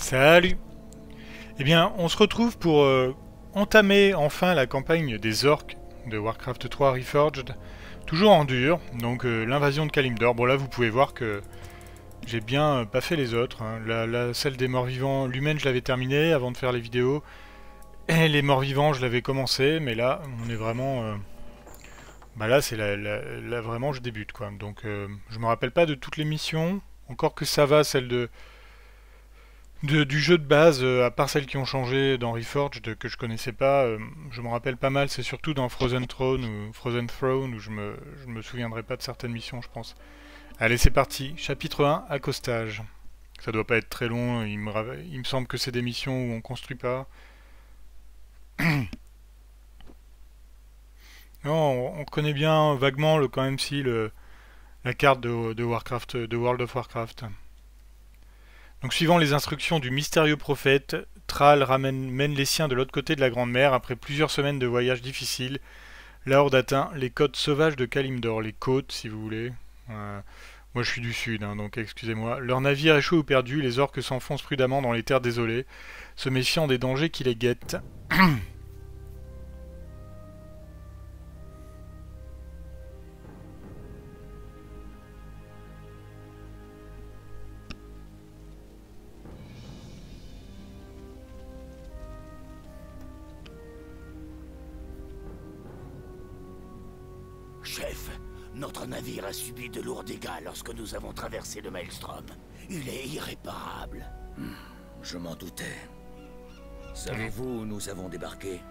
Salut. Eh bien, on se retrouve pour entamer enfin la campagne des orques de Warcraft 3 Reforged. Toujours en dur, donc l'invasion de Kalimdor. Bon là, vous pouvez voir que j'ai bien pas fait les autres. Hein. Celle des morts-vivants, l'humaine, je l'avais terminée avant de faire les vidéos. Et les morts-vivants, je l'avais commencé, mais là, on est vraiment... bah là, c'est là, vraiment, je débute, quoi. Donc, je me rappelle pas de toutes les missions. Encore que ça va, celle du jeu de base, à part celles qui ont changé dans Reforged que je connaissais pas, je me rappelle pas mal, c'est surtout dans Frozen Throne ou Frozen Throne où je me souviendrai pas de certaines missions, je pense. Allez, c'est parti. Chapitre 1, accostage. Ça doit pas être très long, il me semble que c'est des missions où on construit pas. Non, on connaît bien vaguement quand même si la carte de Warcraft, de World of Warcraft. Donc suivant les instructions du mystérieux prophète, Thrall mène les siens de l'autre côté de la Grande Mer. Après plusieurs semaines de voyage difficiles, la Horde atteint les côtes sauvages de Kalimdor, les côtes si vous voulez. Moi je suis du sud, hein, donc excusez-moi. Leur navire échoue ou perdu, les orques s'enfoncent prudemment dans les terres désolées, se méfiant des dangers qui les guettent. Chef, notre navire a subi de lourds dégâts lorsque nous avons traversé le Maelstrom. Il est irréparable. Je m'en doutais. Savez-vous où nous avons débarqué?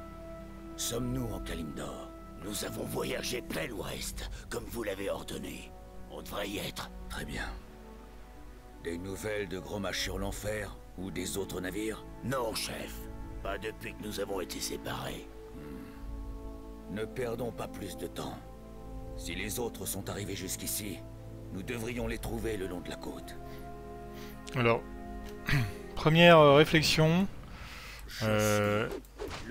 Sommes-nous en Kalimdor? Nous avons voyagé plein l'ouest, comme vous l'avez ordonné. On devrait y être. Très bien. Des nouvelles de Grommash sur l'enfer ou des autres navires? Non, chef. Pas depuis que nous avons été séparés. Ne perdons pas plus de temps. Si les autres sont arrivés jusqu'ici, nous devrions les trouver le long de la côte. Alors, première réflexion. Le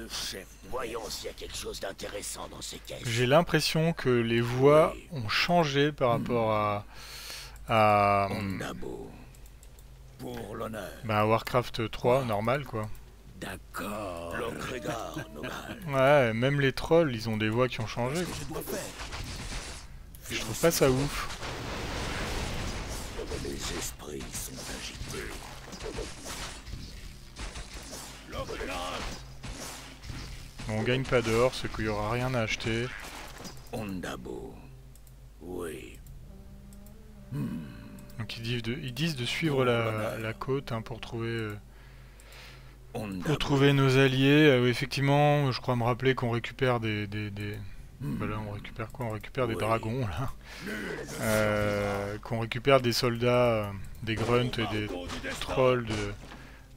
chef, voyons s'il y a quelque chose d'intéressant dans ces caisses. J'ai l'impression que les voix ont changé par rapport à Ondabo. Pour l'honneur. bah, Warcraft 3, normal quoi. D'accord. L'Okregar, Nogal. Ouais, même les trolls, ils ont des voix qui ont changé. Qu'est-ce que je dois faire? Je trouve pas ça ouf. Les esprits sont agités. Bon, on gagne pas d'or, c'est qu'il y aura rien à acheter. Ondabo. Oui. Donc ils disent de suivre la côte hein, pour trouver nos alliés. Effectivement, je crois me rappeler qu'on récupère bah là, on récupère quoi? On récupère des dragons, là. Qu'on récupère des soldats, des grunts et des trolls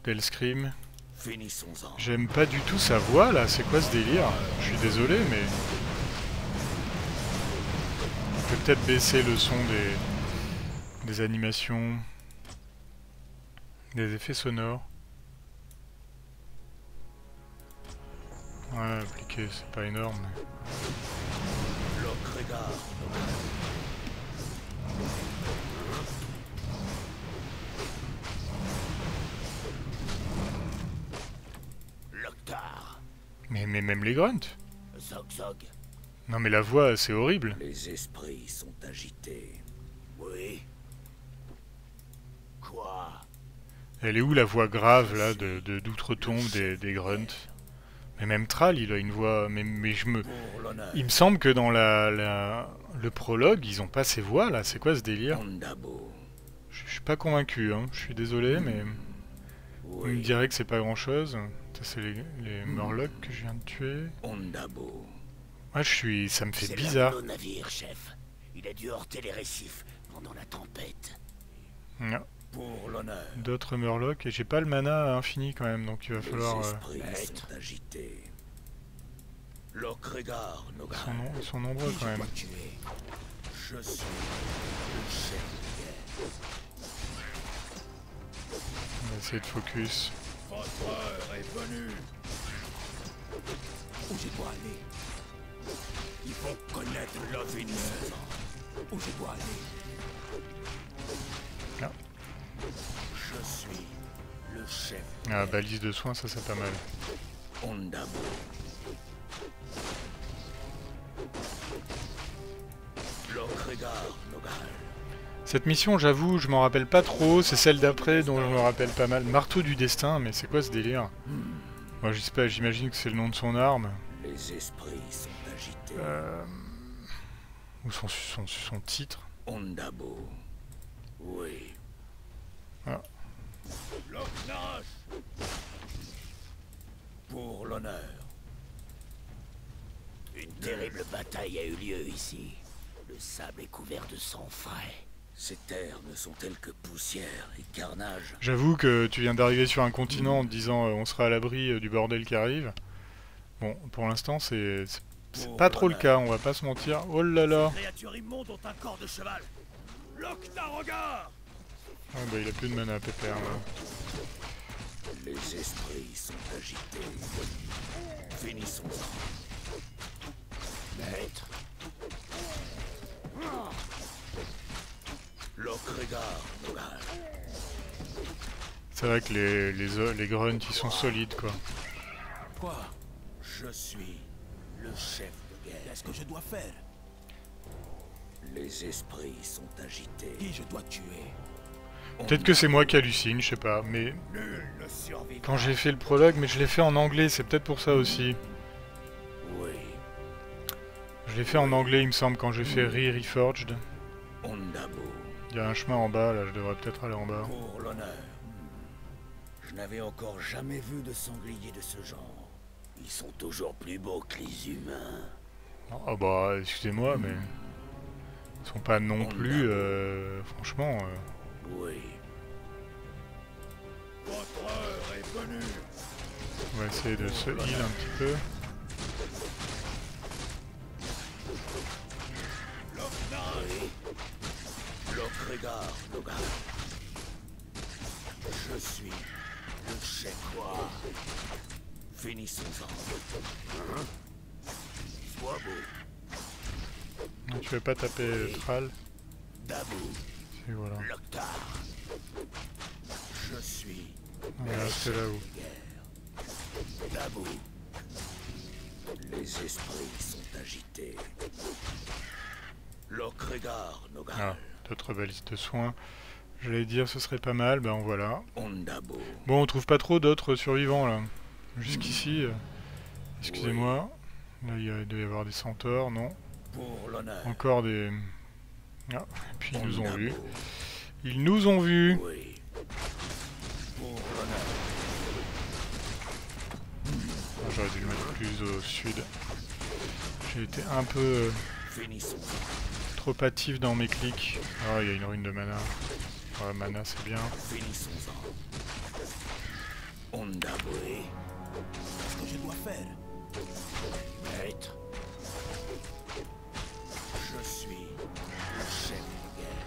d'Hellscream. Finissons-en. J'aime pas du tout sa voix, là. C'est quoi ce délire? Je suis désolé, mais... On peut peut-être baisser le son des animations, des effets sonores. Ouais, appliqué, c'est pas énorme, mais... L'Okregar, Nogal. Loktar. Mais même les grunts. Zog Zog. Non mais la voix, c'est horrible. Les esprits sont agités. Oui. Quoi? Elle est où la voix grave, là, d'outre-tombe des grunts? Mais même Thrall, il a une voix... Mais Pour l'honneur. il me semble que dans le prologue, ils ont pas ces voix, là. C'est quoi ce délire? Ondabo. Je suis pas convaincu, hein. Je suis désolé, mais... On me Oui. dirait que c'est pas grand-chose. Ça, c'est les Murlocs que je viens de tuer. Ondabo. Moi, ça me fait C'est bizarre. l'un de nos navires, chef. Il a dû heurter les récifs pendant la tempête. Non. Pour l'honneur. D'autres Murlocs, et j'ai pas le mana infini quand même, donc il va Les falloir... esprits maître. sont agités. L'Okregar, Nogal. Ils sont nombreux quand même. Tuer. Je suis le chef de guerre. On va essayer de focus. Votre heure est venue. Où je dois aller? Il faut connaître l'avenir. Où je dois aller? Ah. Je suis le chef chef. Ah, balise de soins, ça c'est pas mal. Ondabo. Lokregar Nogal. Cette mission, j'avoue, je m'en rappelle pas trop. C'est celle d'après dont je me rappelle pas mal. Marteau du destin, mais c'est quoi ce délire? Moi, je sais pas, j'imagine que c'est le nom de son arme. Les esprits sont agités. Ou son titre. Ondabo. Oui. Ah. Loknash. Pour l'honneur. Une terrible bataille a eu lieu ici. Le sable est couvert de sang frais. Ces terres ne sont-elles que poussière et carnage? J'avoue que tu viens d'arriver sur un continent en te disant on sera à l'abri du bordel qui arrive. Bon, pour l'instant, c'est pas trop le cas, on va pas se mentir. Oh là là! Ces créatures immondes ont un corps de cheval. Loknarogar. Ah bah il a plus de mana, pépère. Là. Les esprits sont agités. Finissons-en. Maître. Lokregar Nogal. C'est vrai que les grunts ils sont solides quoi. Quoi? Je suis le chef de guerre. Qu'est-ce que je dois faire? Les esprits sont agités. Qui je dois tuer? Peut-être que c'est moi qui hallucine, je sais pas, mais Nul ne survivra. quand j'ai fait le prologue, mais je l'ai fait en anglais, c'est peut-être pour ça aussi. Oui. Je l'ai fait en anglais il me semble quand j'ai fait Reforged. Ondabo. Il y a un chemin en bas, là je devrais peut-être aller en bas. Pour l'honneur. Je n'avais encore jamais vu de sanglier de ce genre. Ils sont toujours plus beaux que les humains. Ah bah excusez-moi mais... Ils sont pas non plus... franchement... Oui. Votre heure est venue. On va essayer de se heal un petit peu. Lokregar Nogal. Je suis le chef. Quoi? Finissons-en. Sois beau. Non, tu veux pas taper Thrall? Dabou. Et voilà. Loktar. Je suis Voilà, c'est là où. Dabou. Les esprits sont agités. Lokregar Nogal. Ah, d'autres balises de soins. J'allais dire ce serait pas mal, ben voilà. Ondabo. Bon, on trouve pas trop d'autres survivants là. Jusqu'ici, excusez-moi. Là, il doit y avoir des centaures, non? Pour l'honneur. Encore des... Ah, et puis ils nous ont vus. Ils nous ont vus! Oui. Pour l'honneur. Ah, j'aurais dû le mettre plus au sud. J'ai été un peu Finissons. trop hâtif dans mes clics. Ah, il y a une rune de mana. Ouais, mana c'est bien. Finissons-en. Ondabo. Qu'est-ce que je dois faire? Maître. Je suis le chef de guerre.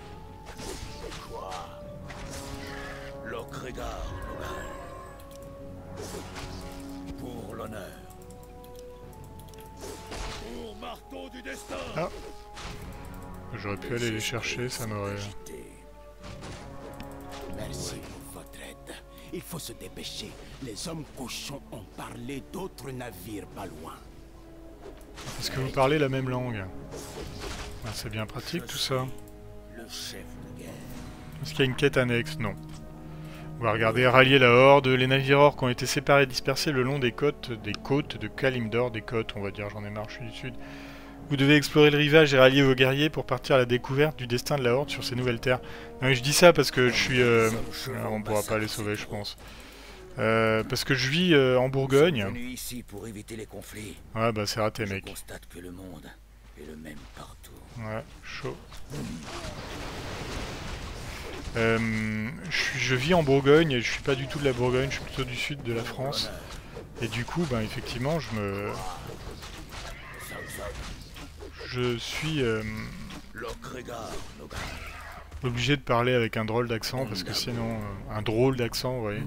Quoi? Lokregar Nogal. Pour l'honneur. Pour marteau du destin. Ah. J'aurais pu aller les chercher, ça m'aurait... Merci pour votre aide. Il faut se dépêcher. Les hommes cochons ont parlé d'autres navires pas loin. Est-ce que vous parlez la même langue? Ah, c'est bien pratique tout ça. Le chef de guerre. Est-ce qu'il y a une quête annexe? Non. On va regarder rallier la horde. Les navires orques ont été séparés et dispersés le long des côtes de Kalimdor, des côtes on va dire, j'en ai marre, je suis du sud. Vous devez explorer le rivage et rallier vos guerriers pour partir à la découverte du destin de la horde sur ces nouvelles terres. Non, mais je dis ça parce que je suis... on pourra pas les sauver je pense. Parce que je vis en Bourgogne. Venu ici pour éviter les conflits. Ouais bah c'est raté Je mec. constate que le monde est le même partout. Ouais, chaud. Je vis en Bourgogne et je suis pas du tout de la Bourgogne, je suis plutôt du sud de la France. Et du coup, ben effectivement, je suis Lokregar Nogal. obligé de parler avec un drôle d'accent parce que sinon, un drôle d'accent, vous voyez.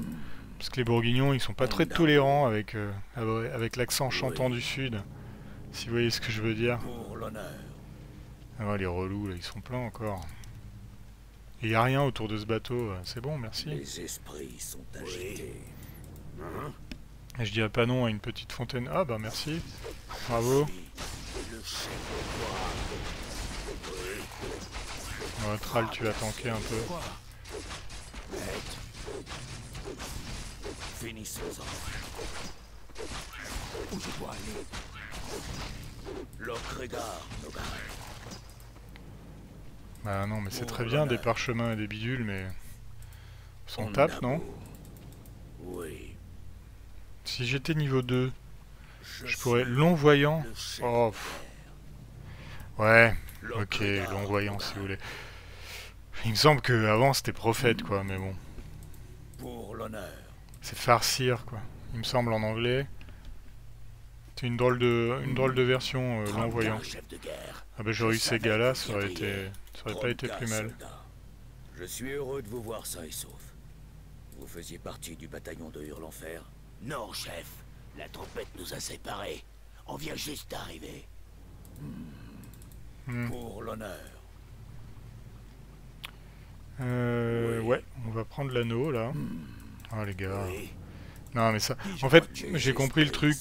Parce que les Bourguignons, ils sont pas très tolérants avec l'accent chantant du sud. Si vous voyez ce que je veux dire. Pour l'honneur. Ah, les relous, là, ils sont pleins encore. Il n'y a rien autour de ce bateau, c'est bon, merci. Les esprits sont agités. Et je dirais pas non à une petite fontaine. Ah bah merci. Bravo. Le chef de Ouais, Thrall, tu vas tanker un peu. quoi? Maître. Finissons-en. Où je dois aller? Lokregar, Nogal. Bah non, mais c'est très bien des parchemins et des bidules, mais... On s'en tape, non? Oui. Si j'étais niveau 2, je pourrais... Long-voyant. Oh, pff. Ouais, ok, long-voyant si vous voulez. Il me semble que avant c'était prophète, quoi, mais bon. Pour l'honneur. C'est farcir, quoi. Il me semble en anglais. C'est une drôle de version long-voyant. Ah bah j'aurais eu ces gars-là, ça aurait pas été plus mal. Je suis heureux de vous voir sain et sauf. Vous faisiez partie du bataillon de Hurlenfer? Non, chef. La trompette nous a séparés. On vient juste d'arriver. Pour l'honneur. Ouais, on va prendre l'anneau, là. Ah les gars. Oui. Non mais ça... En fait, j'ai compris le truc.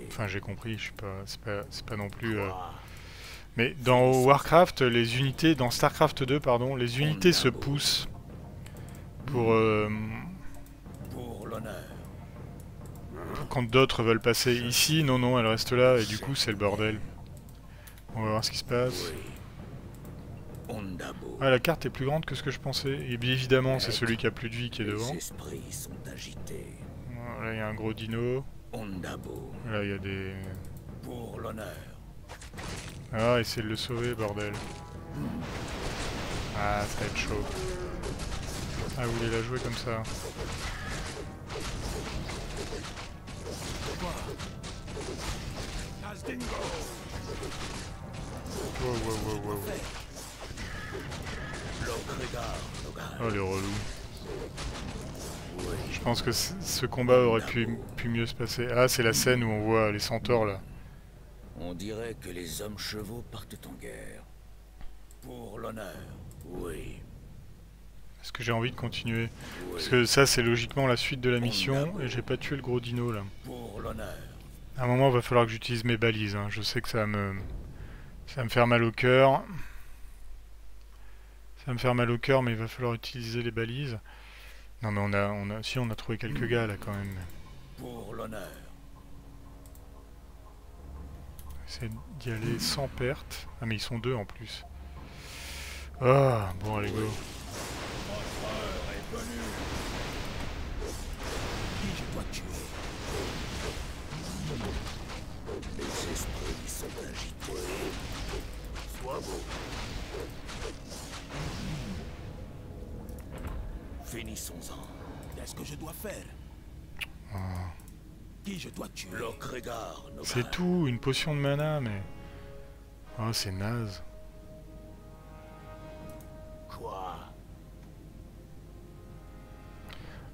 Enfin j'ai compris, je suis pas... C'est pas non plus... Mais dans Warcraft, les unités... Dans Starcraft 2, pardon, les unités se poussent. Pour l'honneur. Quand d'autres veulent passer ici, non, elles restent là, et du coup c'est le bordel. On va voir ce qui se passe. Ah, la carte est plus grande que ce que je pensais. Et bien évidemment, c'est celui qui a plus de vie qui est devant. Là, il y a un gros dino. Là, il y a des... Pour l'honneur. Ah, essayez de le sauver, bordel. Ah, ça va être chaud. Ah, vous voulez la jouer comme ça? Wow. Oh, les relous. Je pense que ce combat aurait pu mieux se passer. Ah, c'est la scène où on voit les centaures, là. On dirait que les hommes chevaux partent en guerre. Pour l'honneur. Oui. Est-ce que j'ai envie de continuer? Parce que ça, c'est logiquement la suite de la mission, et j'ai pas tué le gros dino, là. Pour l'honneur. À un moment, il va falloir que j'utilise mes balises. Hein. Je sais que ça va me faire mal au cœur. Ça va me faire mal au cœur, mais il va falloir utiliser les balises. Non, mais on a trouvé quelques gars, là, quand même. Pour l'honneur. Essayer d'y aller sans perte. Ah, mais ils sont deux, en plus. Ah, bon, allez, go. Qui je dois tuer? Les esprits sont agités. Sois beau. Finissons-en. Qu'est-ce que je dois faire? Qui je dois tuer? Lokregar, Nogal. C'est tout, une potion de mana, mais... Oh, c'est naze. Quoi?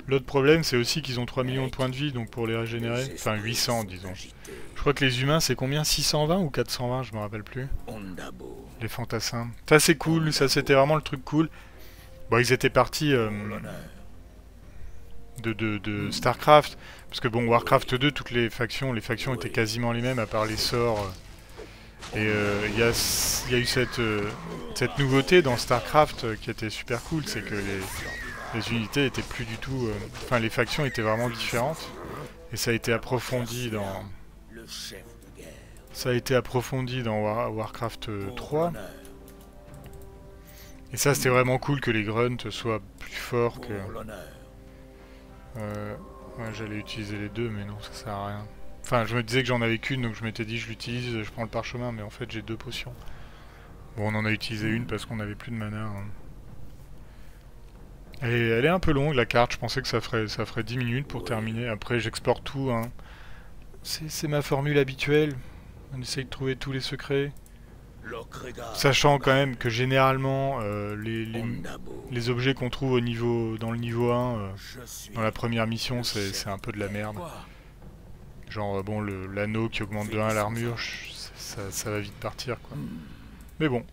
L'autre problème, c'est aussi qu'ils ont 3 millions de points de vie, donc pour les régénérer... Enfin, 800, disons. Je crois que les humains, c'est combien? 620 ou 420? Je me rappelle plus. Les fantassins. Ça, c'est cool, ça, c'était vraiment le truc cool. Bon, ils étaient partis... de Starcraft, parce que bon, Warcraft 2, toutes les factions étaient quasiment les mêmes à part les sorts. Et il y a eu cette nouveauté dans Starcraft qui était super cool, c'est que les unités étaient plus du tout... Enfin, les factions étaient vraiment différentes. Et ça a été approfondi dans... Ça a été approfondi dans Warcraft 3. Et ça, c'était vraiment cool que les grunts soient plus forts que... Ouais, j'allais utiliser les deux, mais non, ça sert à rien. Enfin, je me disais que j'en avais qu'une, donc je m'étais dit je l'utilise, je prends le parchemin, mais en fait j'ai 2 potions. Bon, on en a utilisé une parce qu'on avait plus de mana. Hein. Elle est un peu longue la carte, je pensais que ça ferait 10 minutes pour terminer. Après, j'exporte tout. Hein. C'est ma formule habituelle. On essaye de trouver tous les secrets. Sachant quand même que généralement les objets qu'on trouve dans le niveau 1, dans la première mission, c'est un peu de la merde. Genre bon, l'anneau qui augmente de 1 l'armure, ça va vite partir quoi. Mais bon.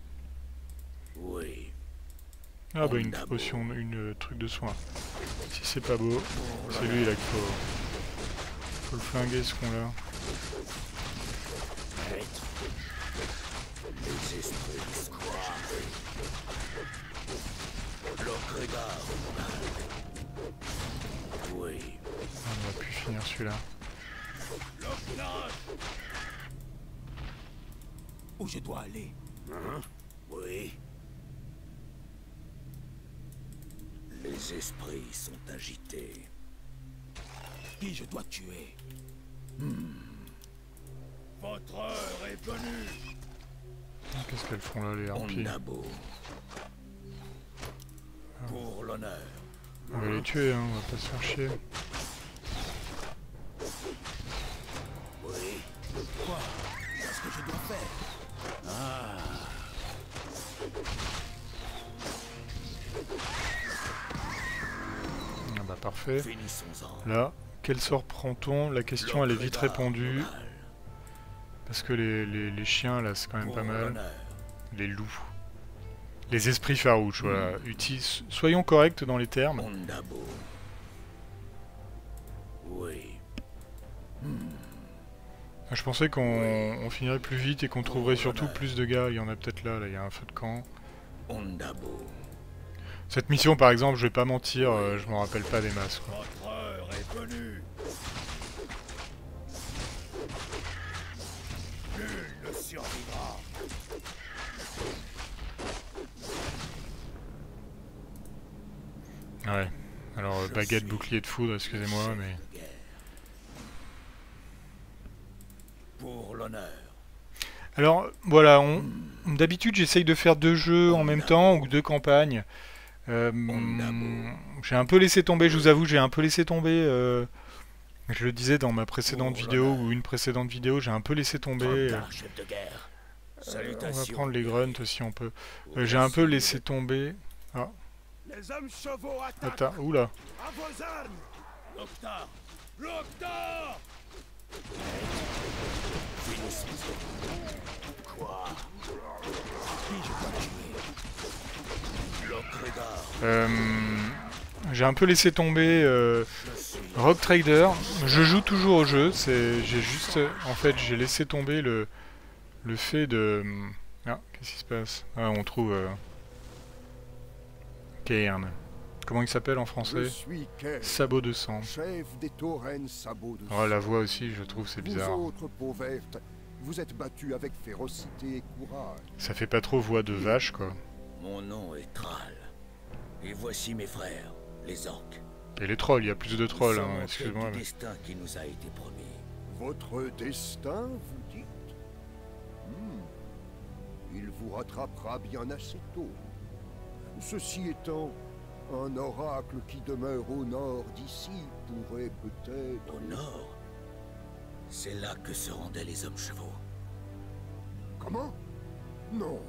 Ah bah une potion, une truc de soin. Si c'est pas beau, c'est lui là qu'il faut... Faut le flinguer ce con là. Les esprits sont agités. L'Ocrégar. Oui. On va plus finir celui-là. Où je dois aller? Oui. Les esprits sont agités. Qui je dois tuer? Votre heure est venue. Qu'est-ce qu'elles font là, les harpies? Ondabo. Pour l'honneur. On va les tuer, hein, on va pas se faire chier. Oui. Quoi? Qu'est-ce que je dois faire? Ah. Ah bah parfait. Finissons-en. Là, quel sort prend-on? La question elle est vite répondue. Parce que les chiens là c'est quand même pas mal. Les loups. Les esprits farouches, voilà. Soyons corrects dans les termes. Ondabo. Oui. Ah, je pensais qu'on finirait plus vite et qu'on trouverait surtout plus de gars. Il y en a peut-être là, il y a un feu de camp. Ondabo. Cette mission par exemple, je vais pas mentir, je m'en rappelle pas des masses quoi. Votre heure est venue. Nul ne survivra. Ouais. Alors baguette, bouclier de foudre, excusez-moi, mais... Pour l'honneur. Alors, voilà, d'habitude j'essaye de faire 2 jeux en même temps, ou 2 campagnes. J'ai un peu laissé tomber, je vous avoue, j'ai un peu laissé tomber... je le disais dans ma précédente vidéo, ou une précédente vidéo, j'ai un peu laissé tomber... on va prendre les grunts si on peut. J'ai un peu laissé tomber... Ah. Les hommes chevaux attaquent. Attends, oula. À vos armes. Loctar. Loctar. Quoi? Qui je dois tuer? L'Ocrégar. J'ai un peu laissé tomber Rogue Trader. Je joue toujours au jeu, j'ai juste... En fait, j'ai laissé tomber le fait de... Ah, qu'est-ce qui se passe? Ah, on trouve... Cairn. Comment il s'appelle en français? Je suis Cairn, Sabot de sang. chef des taurennes Sabot de sang. Oh, la voix aussi, je trouve, c'est bizarre. Vous autres peaux vertes, vous êtes battus avec férocité et courage. Ça fait pas trop voix de vache, quoi. Mon nom est Thrall. Et voici mes frères, les orques. Et les trolls, il y a plus de trolls, Nous sommes hein, en quête excuse-moi. du Mais... destin qui nous a été promis. Votre destin, vous dites? Il vous rattrapera bien assez tôt. Ceci étant, un oracle qui demeure au nord d'ici pourrait peut-être... Au nord, c'est là que se rendaient les hommes chevaux. Comment? Non.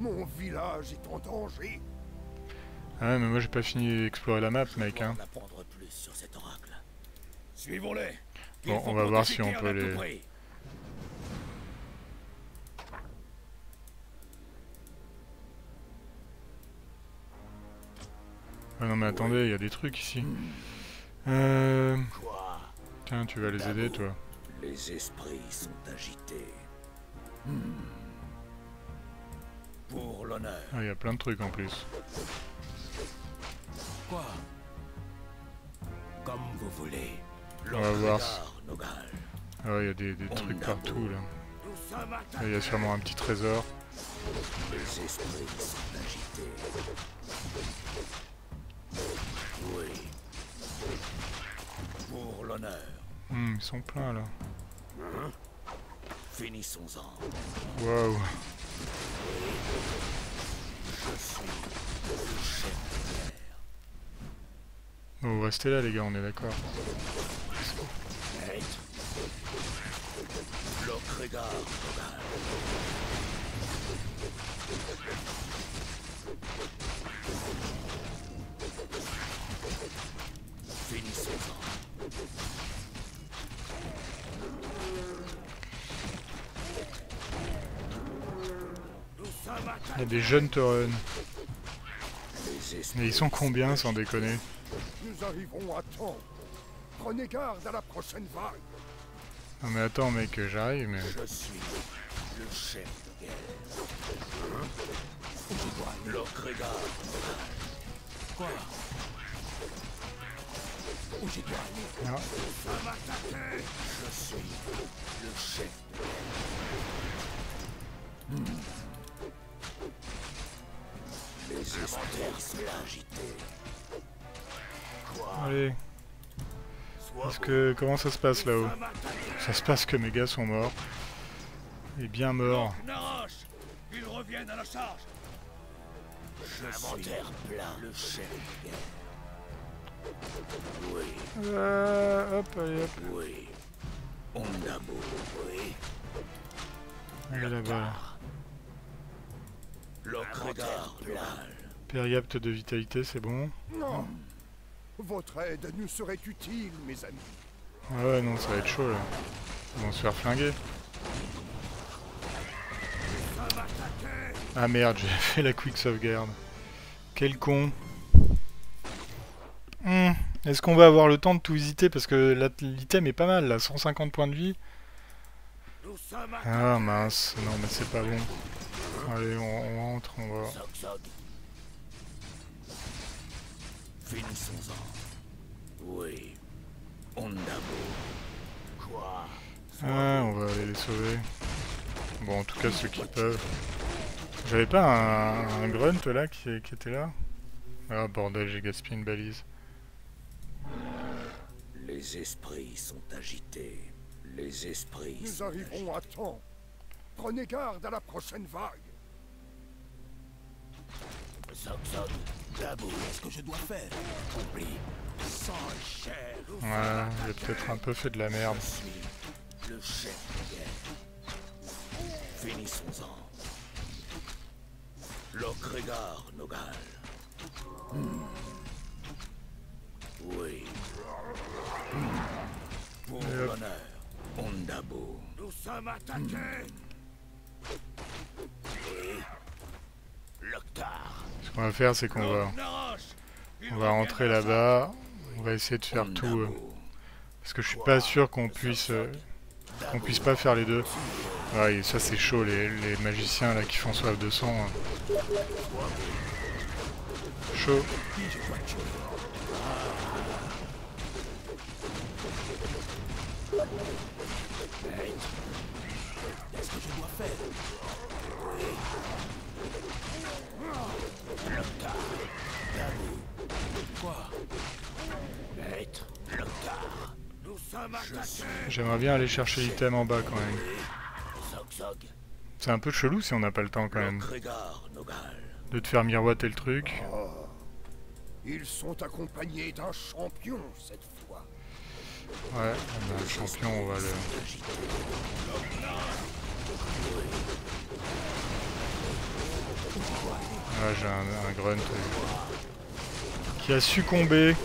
Mon village est en danger. Ah ouais, mais moi j'ai pas fini d'explorer la map, mec, hein. En apprendre plus sur cet oracle. Suivons-les. Bon, on va voir si on peut les... Ah non mais attendez, il y a des trucs ici. Tiens, tu vas les aider, toi. Les esprits sont agités. Pour l'honneur. Ah, il y a plein de trucs en plus. Quoi? Comme vous voulez. On va voir. Nogal. Ah ouais, il y a des trucs partout, là. Nous sommes Là, attaqués. il y a sûrement un petit trésor. Les esprits sont agités. Oui. Pour l'honneur. Ils sont pleins, là. Finissons-en. Waouh. Je suis le chef de guerre. Bon, vous restez là, les gars, on est d'accord. L'Ocrégar Nogal. Finissons-en. Il y a des jeunes taurennes. Les esprits Mais ils sont combien, sans déconner? Nous arriverons à temps. Prenez garde à la prochaine vague. Non mais attends mec, j'arrive mais... Je suis le chef de guerre. Lokregar. Quoi? Où je dois aller? Ah. Ça m'attaquer. Je suis le chef de guerre. Les inventaires sont agités. Quoi? Allez. Parce que... comment ça se passe là-haut? Ça se passe que mes gars sont morts. Et bien morts. Naroche, ils reviennent à la charge. Inventaire plein. Le chef de guerre. Oui, Hop, allez hop. oui. Ondabo, oui. Allez là-bas. Lokregar plein. Périapte de vitalité, c'est bon. Non. Votre aide nous serait utile, mes amis. Ah ouais, non, ça va être chaud là. Ils vont se faire flinguer. Ah merde, j'ai fait la quick sauvegarde. Quel con. Est-ce qu'on va avoir le temps de tout visiter? Parce que l'item est pas mal là, 150 points de vie. Ah mince, non mais c'est pas bon. Allez, on rentre, on va... Finissons-en. Oui. Ondabo. Quoi? Ah, on va aller les sauver. Bon, en tout cas, ceux qui peuvent. J'avais pas un grunt là qui était là? Ah bordel, j'ai gaspillé une balise. Les esprits sont agités. Les esprits Nous sont arriverons à temps. Prenez garde à la prochaine vague. Zog, Dabou, qu'est-ce que je dois faire? Oublie. Sans chair. Ouais, j'ai peut-être un peu fait de la merde. Je suis le chef de guerre. Finissons-en. Lokregar Nogal. Oui. Pour l'honneur, Ondabo. Nous sommes attaqués. Et Loktar. Ce qu'on va faire, c'est qu'on va rentrer là-bas. On va essayer de faire tout. Parce que je suis pas sûr qu'on puisse pas faire les deux. Ouais, ça c'est chaud, les magiciens là qui font soif de sang. Chaud. Qu'est-ce que je dois faire? Loktar. Dabou. Quoi? Maître Loktar. Nous sommes attaqués. J'aimerais bien aller chercher l'item en bas quand même. Zog. C'est un peu chelou si on n'a pas le temps quand même. Lokregar Nogal. De te faire miroiter le truc. Ils sont accompagnés d'un champion cette fois. Ouais, on a un champion, on va le... Ah, j'ai un grunt qui a succombé.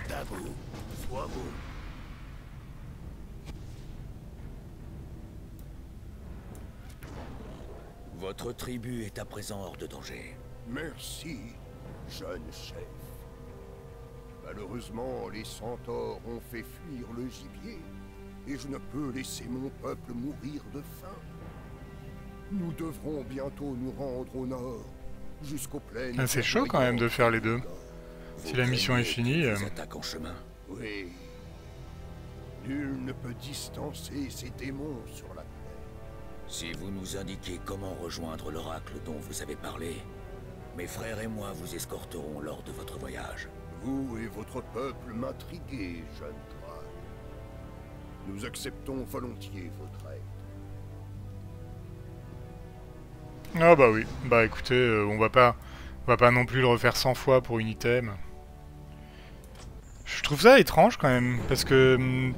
Dabou, sois vous. Votre tribu est à présent hors de danger. Merci, jeune chef. Malheureusement, les centaures ont fait fuir le gibier, et je ne peux laisser mon peuple mourir de faim. Nous devrons bientôt nous rendre au nord, jusqu'aux plaines... Ah, c'est chaud quand même de faire les deux. Si la mission est finie... Vous attaquez en chemin. Oui. Nul ne peut distancer ces démons sur la plaine. Si vous nous indiquez comment rejoindre l'oracle dont vous avez parlé, mes frères et moi vous escorterons lors de votre voyage. Vous et votre peuple m'intriguez, jeune Thrall. Nous acceptons volontiers votre aide. Ah bah oui, bah écoutez, on va pas non plus le refaire 100 fois pour une item. Je trouve ça étrange quand même, parce que...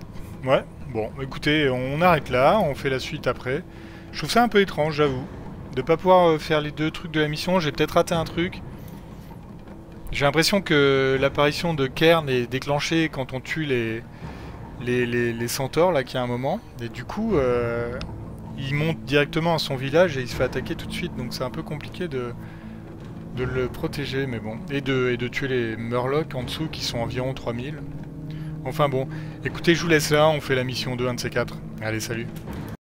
ouais, bon, écoutez, on arrête là, on fait la suite après. Je trouve ça un peu étrange, j'avoue, de pas pouvoir faire les deux trucs de la mission. J'ai peut-être raté un truc. J'ai l'impression que l'apparition de Cairn est déclenchée quand on tue les centaures, là, qu'il y a un moment. Et du coup, il monte directement à son village et il se fait attaquer tout de suite, donc c'est un peu compliqué de le protéger, mais bon. Et de tuer les Murlocs en dessous, qui sont environ 3000. Enfin bon, écoutez, je vous laisse là, on fait la mission 2, un de ces 4. Allez, salut.